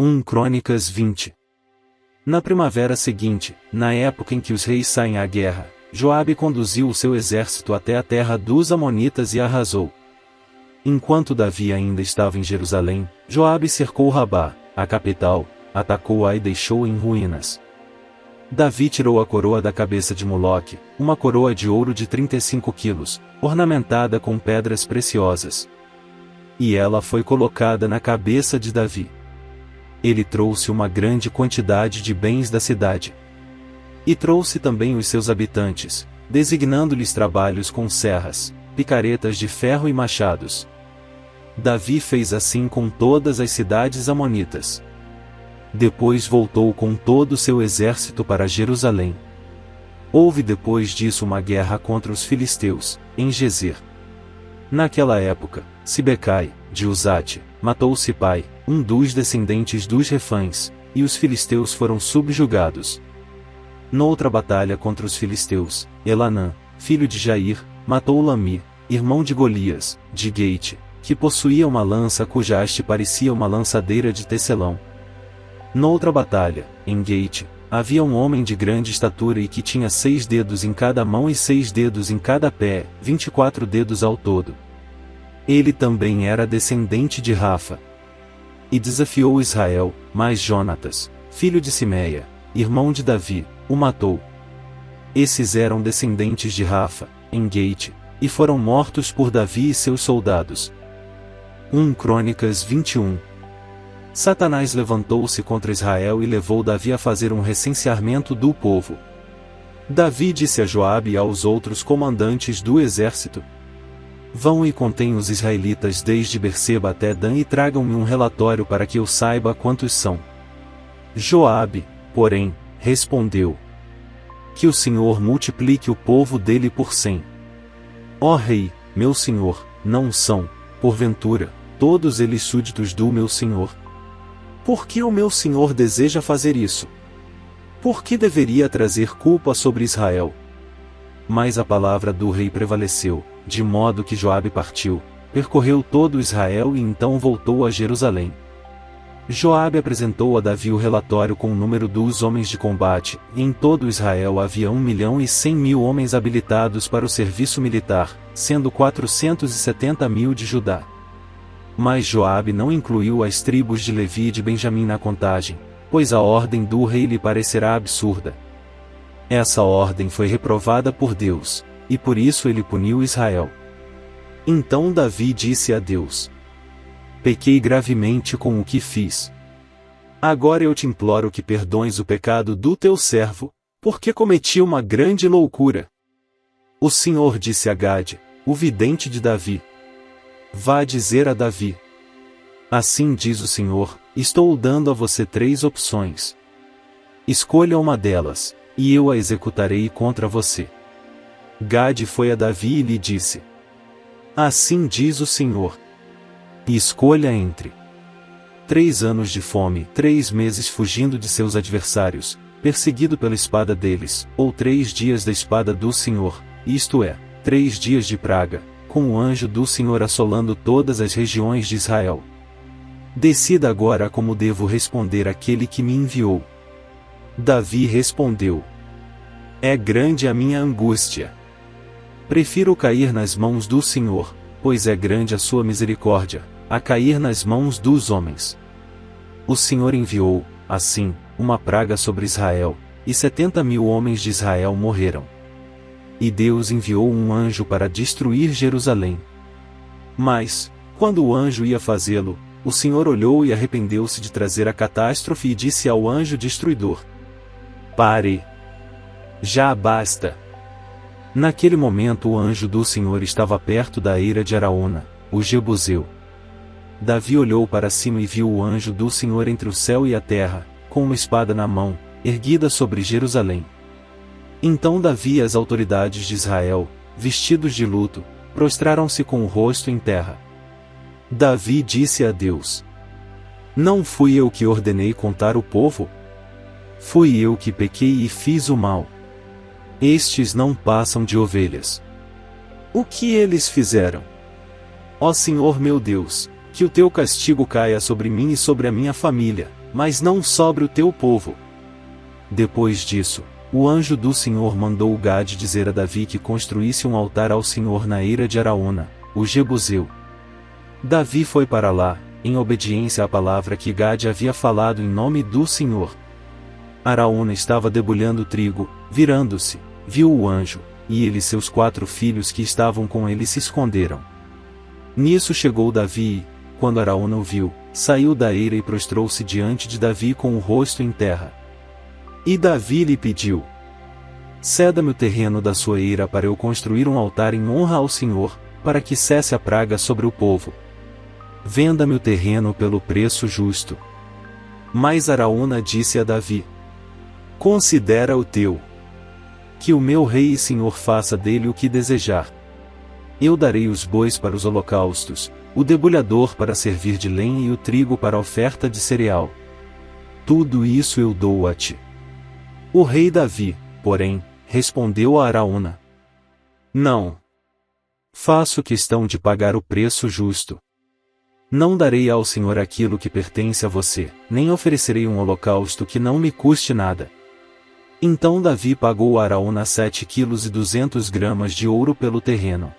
1 Crônicas 20. Na primavera seguinte, na época em que os reis saem à guerra, Joabe conduziu o seu exército até a terra dos Amonitas e arrasou. Enquanto Davi ainda estava em Jerusalém, Joabe cercou Rabá, a capital, atacou-a e deixou em ruínas. Davi tirou a coroa da cabeça de Moloque, uma coroa de ouro de 35 quilos, ornamentada com pedras preciosas. E ela foi colocada na cabeça de Davi. Ele trouxe uma grande quantidade de bens da cidade. E trouxe também os seus habitantes, designando-lhes trabalhos com serras, picaretas de ferro e machados. Davi fez assim com todas as cidades amonitas. Depois voltou com todo o seu exército para Jerusalém. Houve depois disso uma guerra contra os filisteus, em Gezer. Naquela época, Sibecai, de Uzate, matou Sipai, um dos descendentes dos Refães, e os filisteus foram subjugados. Noutra batalha contra os filisteus, Elanã, filho de Jair, matou Lami, irmão de Golias, de Gate, que possuía uma lança cuja haste parecia uma lançadeira de tecelão. Noutra batalha, em Gate, havia um homem de grande estatura e que tinha 6 dedos em cada mão e 6 dedos em cada pé, 24 dedos ao todo. Ele também era descendente de Rafa. E desafiou Israel, mas Jonatas, filho de Simeia, irmão de Davi, o matou. Esses eram descendentes de Rafa, em Gate, e foram mortos por Davi e seus soldados. 1 Crônicas 21. Satanás levantou-se contra Israel e levou Davi a fazer um recenseamento do povo. Davi disse a Joabe e aos outros comandantes do exército: Vão e contêm os israelitas desde Berseba até Dan e tragam-me um relatório para que eu saiba quantos são. Joabe, porém, respondeu: Que o Senhor multiplique o povo dele por 100. Ó rei, meu senhor, não são, porventura, todos eles súditos do meu senhor? Por que o meu senhor deseja fazer isso? Por que deveria trazer culpa sobre Israel? Mas a palavra do rei prevaleceu, de modo que Joabe partiu, percorreu todo Israel e então voltou a Jerusalém. Joabe apresentou a Davi o relatório com o número dos homens de combate, e em todo Israel havia 1.100.000 homens habilitados para o serviço militar, sendo 470.000 de Judá. Mas Joabe não incluiu as tribos de Levi e de Benjamim na contagem, pois a ordem do rei lhe parecerá absurda. Essa ordem foi reprovada por Deus, e por isso ele puniu Israel. Então Davi disse a Deus: Pequei gravemente com o que fiz. Agora eu te imploro que perdoes o pecado do teu servo, porque cometi uma grande loucura. O Senhor disse a Gade, o vidente de Davi: Vá dizer a Davi: Assim diz o Senhor, estou dando a você 3 opções. Escolha uma delas, e eu a executarei contra você. Gade foi a Davi e lhe disse: Assim diz o Senhor. E escolha entre 3 anos de fome, 3 meses fugindo de seus adversários, perseguido pela espada deles, ou 3 dias da espada do Senhor, isto é, 3 dias de praga, com o anjo do Senhor assolando todas as regiões de Israel. Decida agora como devo responder àquele que me enviou. Davi respondeu: É grande a minha angústia. Prefiro cair nas mãos do Senhor, pois é grande a sua misericórdia, a cair nas mãos dos homens. O Senhor enviou, assim, uma praga sobre Israel, e 70.000 homens de Israel morreram. E Deus enviou um anjo para destruir Jerusalém. Mas, quando o anjo ia fazê-lo, o Senhor olhou e arrependeu-se de trazer a catástrofe e disse ao anjo destruidor: Pare! Já basta! Naquele momento o anjo do Senhor estava perto da eira de Araúna, o Jebuseu. Davi olhou para cima e viu o anjo do Senhor entre o céu e a terra, com uma espada na mão, erguida sobre Jerusalém. Então Davi e as autoridades de Israel, vestidos de luto, prostraram-se com o rosto em terra. Davi disse a Deus: Não fui eu que ordenei contar o povo? Fui eu que pequei e fiz o mal. Estes não passam de ovelhas. O que eles fizeram? Ó Senhor meu Deus, que o teu castigo caia sobre mim e sobre a minha família, mas não sobre o teu povo. Depois disso, o anjo do Senhor mandou Gade dizer a Davi que construísse um altar ao Senhor na eira de Araúna, o Jebuseu. Davi foi para lá, em obediência à palavra que Gade havia falado em nome do Senhor. Araúna estava debulhando trigo, virando-se, viu o anjo, e ele e seus 4 filhos que estavam com ele se esconderam. Nisso chegou Davi e, quando Araúna o viu, saiu da eira e prostrou-se diante de Davi com o rosto em terra. E Davi lhe pediu: ceda-me o terreno da sua eira para eu construir um altar em honra ao Senhor, para que cesse a praga sobre o povo. Venda-me o terreno pelo preço justo. Mas Araúna disse a Davi: considera o teu. Que o meu rei e senhor faça dele o que desejar. Eu darei os bois para os holocaustos, o debulhador para servir de lenha e o trigo para a oferta de cereal. Tudo isso eu dou a ti. O rei Davi, porém, respondeu a Araúna: não. Faço questão de pagar o preço justo. Não darei ao Senhor aquilo que pertence a você, nem oferecerei um holocausto que não me custe nada. Então Davi pagou a Araúna 7,2 kg de ouro pelo terreno.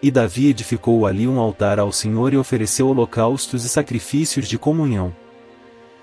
E Davi edificou ali um altar ao Senhor e ofereceu holocaustos e sacrifícios de comunhão.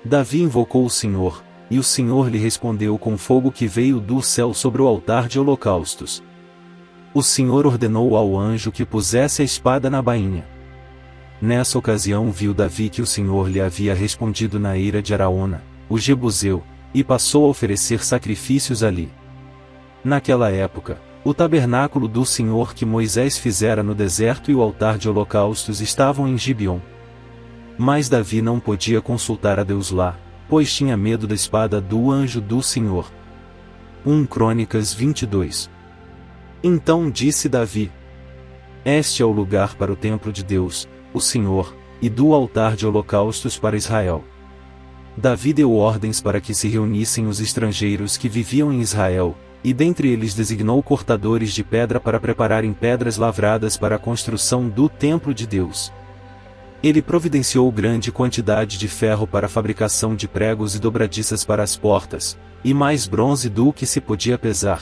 Davi invocou o Senhor, e o Senhor lhe respondeu com fogo que veio do céu sobre o altar de holocaustos. O Senhor ordenou ao anjo que pusesse a espada na bainha. Nessa ocasião viu Davi que o Senhor lhe havia respondido na eira de Araúna, o Jebuseu, e passou a oferecer sacrifícios ali. Naquela época, o tabernáculo do Senhor que Moisés fizera no deserto e o altar de holocaustos estavam em Gibeon. Mas Davi não podia consultar a Deus lá, pois tinha medo da espada do anjo do Senhor. 1 Crônicas 22. Então disse Davi: este é o lugar para o templo de Deus, o Senhor, e do altar de holocaustos para Israel. Davi deu ordens para que se reunissem os estrangeiros que viviam em Israel, e dentre eles designou cortadores de pedra para prepararem pedras lavradas para a construção do templo de Deus. Ele providenciou grande quantidade de ferro para a fabricação de pregos e dobradiças para as portas, e mais bronze do que se podia pesar.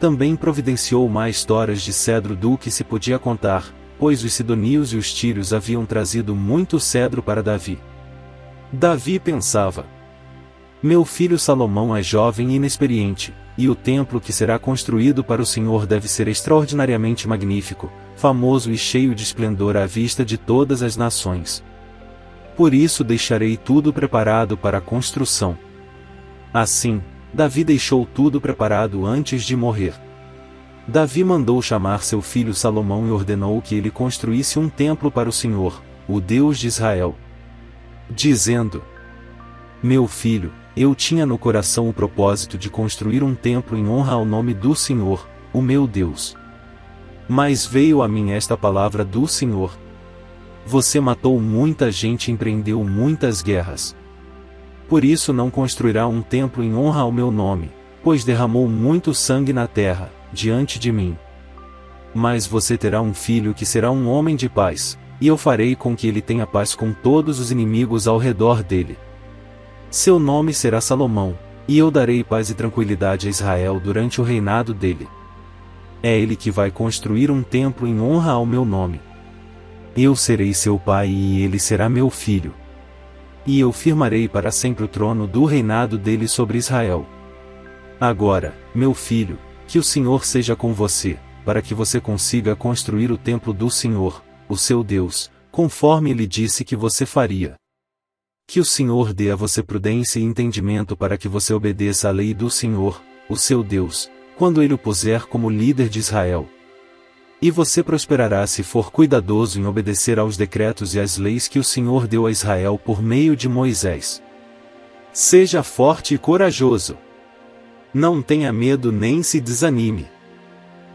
Também providenciou mais toras de cedro do que se podia contar, pois os sidonios e os tírios haviam trazido muito cedro para Davi. Davi pensava: meu filho Salomão é jovem e inexperiente, e o templo que será construído para o Senhor deve ser extraordinariamente magnífico, famoso e cheio de esplendor à vista de todas as nações. Por isso deixarei tudo preparado para a construção. Assim, Davi deixou tudo preparado antes de morrer. Davi mandou chamar seu filho Salomão e ordenou que ele construísse um templo para o Senhor, o Deus de Israel, dizendo: meu filho, eu tinha no coração o propósito de construir um templo em honra ao nome do Senhor, o meu Deus. Mas veio a mim esta palavra do Senhor: você matou muita gente e empreendeu muitas guerras. Por isso não construirá um templo em honra ao meu nome, pois derramou muito sangue na terra, diante de mim. Mas você terá um filho que será um homem de paz, e eu farei com que ele tenha paz com todos os inimigos ao redor dele. Seu nome será Salomão, e eu darei paz e tranquilidade a Israel durante o reinado dele. É ele que vai construir um templo em honra ao meu nome. Eu serei seu pai e ele será meu filho. E eu firmarei para sempre o trono do reinado dele sobre Israel. Agora, meu filho, que o Senhor seja com você, para que você consiga construir o templo do Senhor, o seu Deus, conforme ele disse que você faria. Que o Senhor dê a você prudência e entendimento para que você obedeça à lei do Senhor, o seu Deus, quando ele o puser como líder de Israel. E você prosperará se for cuidadoso em obedecer aos decretos e às leis que o Senhor deu a Israel por meio de Moisés. Seja forte e corajoso. Não tenha medo nem se desanime.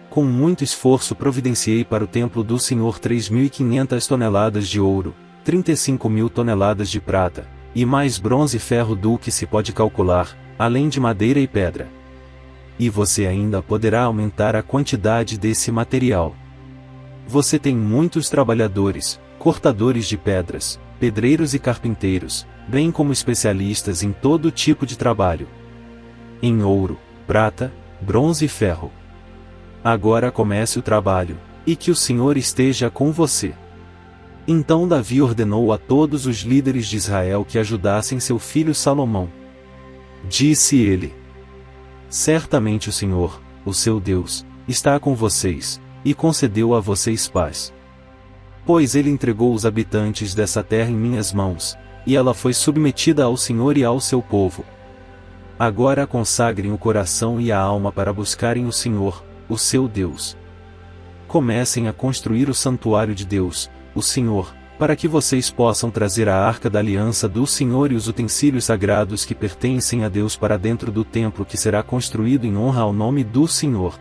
Com muito esforço providenciei para o templo do Senhor 3.500 toneladas de ouro, 35.000 toneladas de prata, e mais bronze e ferro do que se pode calcular, além de madeira e pedra. E você ainda poderá aumentar a quantidade desse material. Você tem muitos trabalhadores, cortadores de pedras, pedreiros e carpinteiros, bem como especialistas em todo tipo de trabalho. Em ouro, prata, bronze e ferro. Agora comece o trabalho, e que o Senhor esteja com você. Então Davi ordenou a todos os líderes de Israel que ajudassem seu filho Salomão. Disse ele: certamente o Senhor, o seu Deus, está com vocês, e concedeu a vocês paz. Pois ele entregou os habitantes dessa terra em minhas mãos, e ela foi submetida ao Senhor e ao seu povo. Agora consagrem o coração e a alma para buscarem o Senhor, o seu Deus. Comecem a construir o santuário de Deus, o Senhor, para que vocês possam trazer a arca da aliança do Senhor e os utensílios sagrados que pertencem a Deus para dentro do templo que será construído em honra ao nome do Senhor.